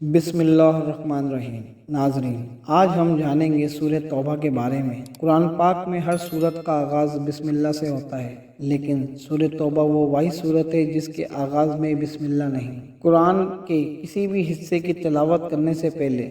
बिस्मिल्लाहिर्रहमानिर्रहीम। नाज़रीन, आज हम जानेंगे सूरह तौबा के बारे में। कुरान पाक में हर सूरत का आगाज़ बिस्मिल्लाह से होता है, लेकिन सूरह तौबा वो वही सूरत है जिसके आगाज़ में बिस्मिल्लाह नहीं। कुरान के किसी भी हिस्से की तिलावत करने से पहले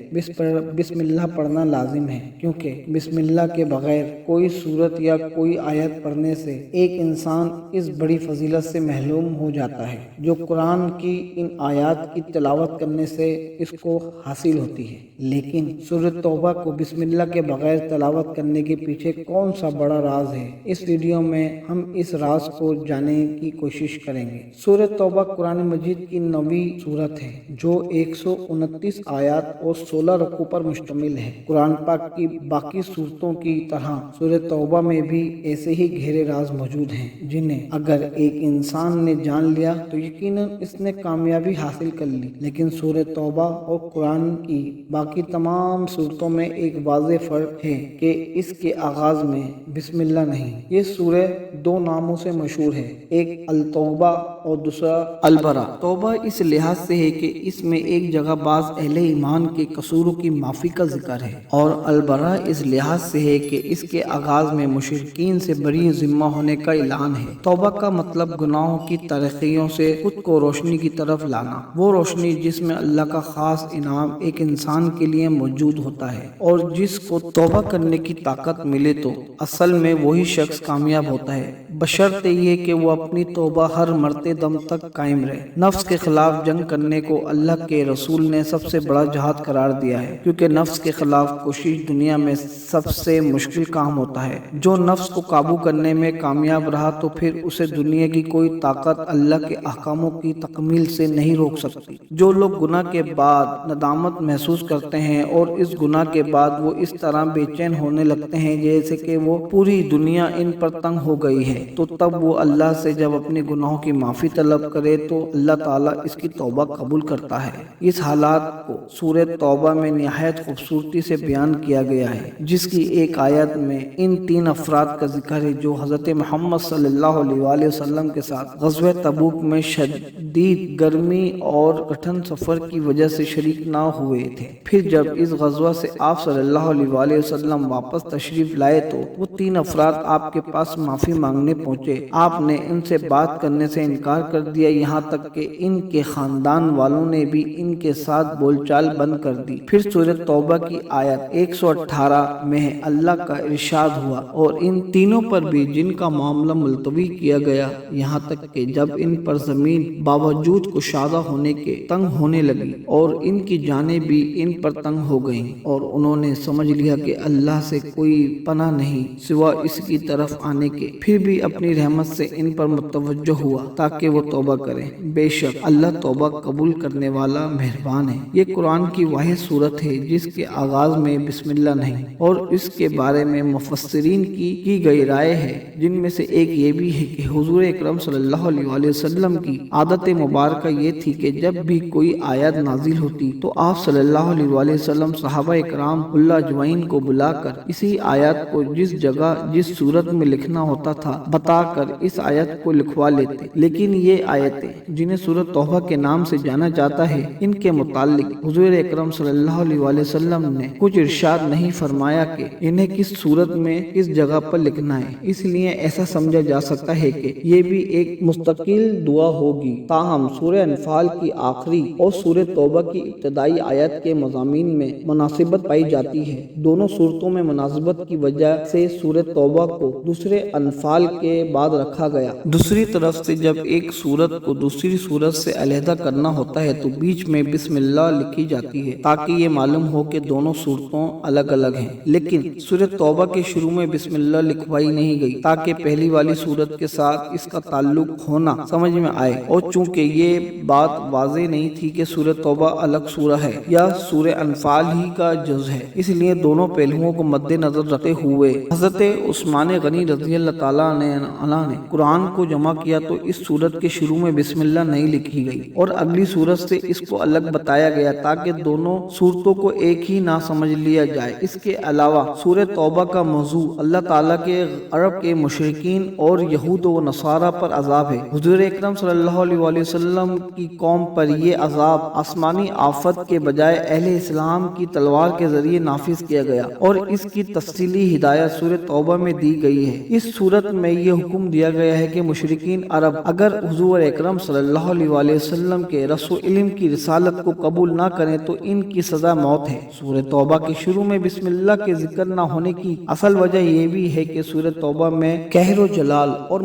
बिस्मिल्लाह पढ़ना लाजिम है, क्योंकि बिस्मिल्लाह के बगैर कोई सूरत या कोई आयत पढ़ने से एक इंसान इस बड़ी फजीलत से महरूम हो जाता है जो कुरान की इन आयत की तिलावत करने से इसको हासिल होती है। लेकिन सूरह तौबा को बिस्मिल्लाह के बगैर तिलावत करने के पीछे कौन सा बड़ा राज है, इस वीडियो में हम इस राज को जानने की कोशिश करेंगे। सूरह तौबा कुरान मजीद की 9वीं सूरत है जो 129 आयत और 16 रुकू पर मुश्तमिल है। कुरान पाक की बाकी सूरतों की तरह सूरह तौबा में भी ऐसे ही गहरे राज मौजूद हैं, जिन्हें अगर एक इंसान ने जान लिया तो यकीनन इसने कामयाबी हासिल कर ली। लेकिन सूरह तौबा और कुरान की बाकी तमाम सूरतों में एक वाज़ेह फ़र्क है कि इसके आगाज़ में बिस्मिल्लाह नहीं। ये सूरह दो नामों से मशहूर है, एक अल तौबा और दूसरा अल बरा। तौबा इस लिहाज से है कि इसमें एक जगह बाज़ अहले ईमान के कसूरों की माफ़ी का जिक्र है, और अल बरा इस लिहाज से है कि इसके आगाज़ में मुशरिकीन से बरी ज़िम्मा होने का ऐलान है। तौबा का मतलब गुनाहों की तारीखियों से खुद को रोशनी की तरफ लाना, वो रोशनी जिसमें अल्लाह का खास इनाम एक इंसान के लिए मौजूद होता है, और जिसको तौबा करने की ताकत मिले तो असल में वही शख्स कामयाब होता है, बशर्ते ये कि वो अपनी तौबा हर मरते दम तक कायम रहे। नफ्स के खिलाफ जंग करने को अल्लाह के रसूल ने सबसे बड़ा जहाद करार दिया है, क्योंकि नफ्स के खिलाफ कोशिश दुनिया में सबसे मुश्किल काम होता है। जो नफ्स को काबू करने में कामयाब रहा तो फिर उसे दुनिया की कोई ताकत अल्लाह के अहकामों की तकमील से नहीं रोक सकती। जो लोग गुनाह के बाद नदामत महसूस करते हैं और इस गुनाह के बाद वो इस तरह बेचैन होने लगते हैं जैसे कि वो पूरी दुनिया इन पर तंग हो गई है, तो तब वो अल्लाह से जब अपने गुनाहों की माफ़ी तलब करे तो अल्लाह ताला इसकी तौबा कबूल करता है। इस हालात को सूरह तौबा में निहायत खूबसूरती से बयान किया गया है, जिसकी एक आयत में इन 3 अफराद का जिक्र है जो हज़रत मोहम्मद सल्लल्लाहु अलैहि वसल्लम के साथ ग़ज़वा तबूक में शदीद गर्मी और कठिन सफ़र की वजह से शरीक ना हुए थे। फिर जब इस ग़ज़वा से आप सल्लल्लाहु अलैहि वसल्लम वापस तशरीफ लाए तो वो 3 अफराद आपके पास माफ़ी मांगने पहुँचे। आपने इनसे बात करने से इनकार कर दिया, यहाँ तक कि इनके ख़ानदान वालों ने भी इनके साथ बोलचाल बंद कर दी। फिर सूरह तौबा की आयत 118 में अल्लाह का इरशाद हुआ, और इन तीनों पर भी जिनका मामला मुलतवी किया गया, यहाँ तक कि जब इन पर ज़मीन बावजूद कुशादा होने के तंग होने लगी और इनकी जानें भी इन पर तंग हो गईं, और उन्होंने समझ लिया कि अल्लाह से कोई पनाह नहीं सिवा इसकी तरफ आने के, फिर भी अपनी रहमत से इन पर मुतवज्जो हुआ ताकि वो तौबा करें। बेशक अल्लाह तौबा कबूल करने वाला मेहरबान है। ये कुरान की वाहिद सूरत है जिसके आगाज में बिस्मिल्लाह नहीं, और इसके बारे में मुफस्सिरीन की गई राय है, जिनमें से एक ये भी है कि हुजूर अकरम सल्लल्लाहु अलैहि वसल्लम की आदत मुबारक ये थी कि जब भी कोई आयत नाजिल होती तो आप सल्लल्लाहु अलैहि वसल्लम सहाबा इकराम उल्ला अजवाइन को बुलाकर इसी आयत को जिस जगह जिस सूरत में लिखना होता था बताकर इस आयत को लिखवा लेते। लेकिन ये आयतें जिन्हें सूरत तौबा के नाम से जाना जाता है, इनके मुताल्लिक हुजूर अकरम सल्लल्लाहु अलैहि वसल्लम ने कुछ इरशाद नहीं फरमाया कि इन्हें किस सूरत में किस जगह पर लिखना है। इसलिए ऐसा समझा जा सकता है कि ये भी एक मुस्तकिल दुआ होगी। ताहम सूरह अनफाल की आखिरी और सूरह तौबा की इब्तदाई आयत के मज़ामीन में मुनासिबत पाई जाती है। दोनों सूरतों में मुनासिबत की वजह से सूरह तौबा को दूसरे अनफाल के बाद रखा गया। दूसरी तरफ से जब एक सूरत को दूसरी सूरत से अलहदा करना होता है तो बीच में बिस्मिल्लाह लिखी जाती है ताकि ये मालूम हो कि दोनों सूरतों अलग अलग हैं। लेकिन सूरह तौबा के शुरू में बिस्मिल्लाह लिखवाई नहीं गई ताकि पहली वाली सूरत के साथ इसका ताल्लुक होना समझ में आए, और चूंकि ये बात वाज़ेह नहीं थी कि सूरह तौबा अलग सूरह है या सूरह अनफाल ही का जुज़ है, इसलिए दोनों पहलुओं को मद्देनजर रखते हुए हज़रत उस्मान गनी रज़ी अल्लाह ताला अन्हा ने कुरान को जमा किया तो इस सूरत के शुरू में बिस्मिल्लाह नहीं लिखी गई और अगली सूरत से इसको अलग बताया गया ताकि दोनों सूरतों को एक ही ना समझ लिया जाए। इसके अलावा सूरह तौबा का मौजू अल्लाह ताला के अरब के मुशरिकीन और यहूद व नसारा पर अजाब है। हुजूर अकरम सल्लल्लाहु अलैहि वसल्लम की कौम पर यह अजाब आसमानी आफत के बजाय अहले इस्लाम की तलवार के जरिए नाफिज किया गया और इसकी तफसीली हिदायत सूरह तौबा में दी गई है। इस सूरत में यह हुक्म दिया गया है कि मुशरिकीन अरब अगर हुजूर अकरम सल्लल्लाहु अलैहि वसल्लम के रसूल इल्म की रिसालत को कबूल ना करें तो इनकी सजा मौत है। सूरह तौबा के शुरू में बिस्मिल्लाह के जिक्र न होने की असल वजह यह भी है कि सूरह तौबा में कहर जलाल और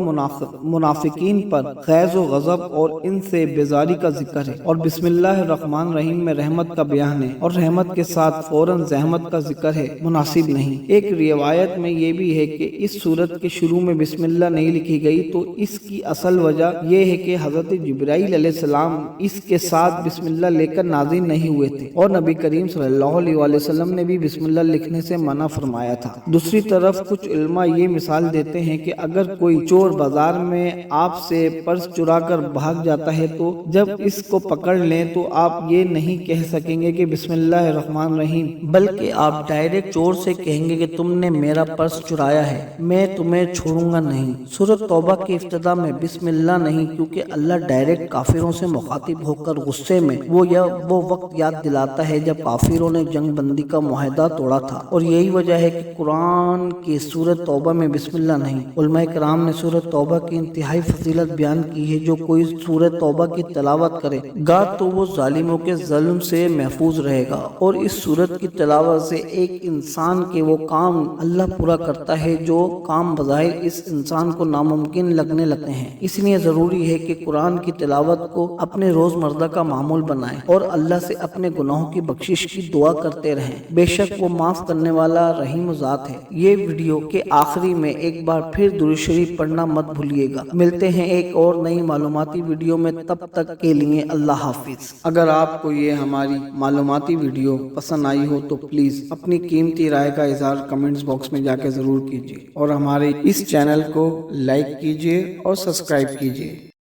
मुनाफिकीन पर गैज़ व गज़ब और इनसे बेजारी का जिक्र है और बिस्मिल्लाहिर रहमान रहीम में रहमत का बयान है और रहमत के साथ फौरन ज़हमत का जिक्र है, मुनासिब नहीं। एक रिवायत में ये भी है कि इस सूरत के शुरू में बिस्मिल्लाह नहीं लिखी गई तो इसकी असल वजह यह है कि हजरत जिब्राईल अलैहिस्सलाम इसके साथ बिस्मिल्लाह लेकर नाज़िल नहीं हुए थे और नबी करीम सल्लल्लाहु अलैहि वसल्लम ने भी बिस्मिल्लाह लिखने से मना फरमाया था। दूसरी तरफ कुछ उलमा ये मिसाल देते हैं कि अगर कोई चोर बाजार में आपसे पर्स चुरा कर भाग जाता है तो जब इसको पकड़ लें तो आप ये नहीं कह सकेंगे कि बिस्मिल्लाहिर रहमान रहीम, बल्कि आप डायरेक्ट चोर से कहेंगे कि तुमने मेरा पर्स चुराया है, मैं तुम्हें छोड़ूंगा नहीं। सूरह तौबा की इब्तिदा में बिस्मिल्लाह नहीं क्योंकि अल्लाह डायरेक्ट काफिरों से मुखातिब होकर गुस्से में वो वक्त याद दिलाता है जब काफिरों ने जंग बंदी का मुआहदा तोड़ा था और यही वजह है कि कुरान की सूरह तौबा में बिस्मिल्लाह नहीं। उलमाए किराम ने सूरह तौबा की इंतहाई फजीलत बयान की है। जो कोई सूरह तौबा की तिलावत करेगा तो वो जालिमों के जुल्म से महफूज रहेगा और इस सूरत की तिलावत से एक इंसान के वो काम अल्लाह पूरा करता है जो काम बज़ाहिर इस इंसान को नामुमकिन लगने लगते हैं। इसलिए जरूरी है कि कुरान की तिलावत को अपने रोजमर्रा का मामूल बनाएं और अल्लाह से अपने गुनाहों की बख्शिश की दुआ करते रहें। बेशक वो माफ करने वाला रहीम ज़ात है। ये वीडियो के आखिरी में एक बार फिर दुरूद शरीफ पढ़ना मत भूलिएगा। मिलते हैं एक और नई मालूमाती वीडियो में, तब तक के लिए अल्लाह हाफिज। अगर आपको ये हमारी मालूमाती वीडियो पसंद आई हो तो प्लीज अपनी कीमती राय का इजहार कमेंट्स बॉक्स में जाकर जरूर कीजिए और हमारे इस चैनल को लाइक कीजिए और सब्सक्राइब कीजिए।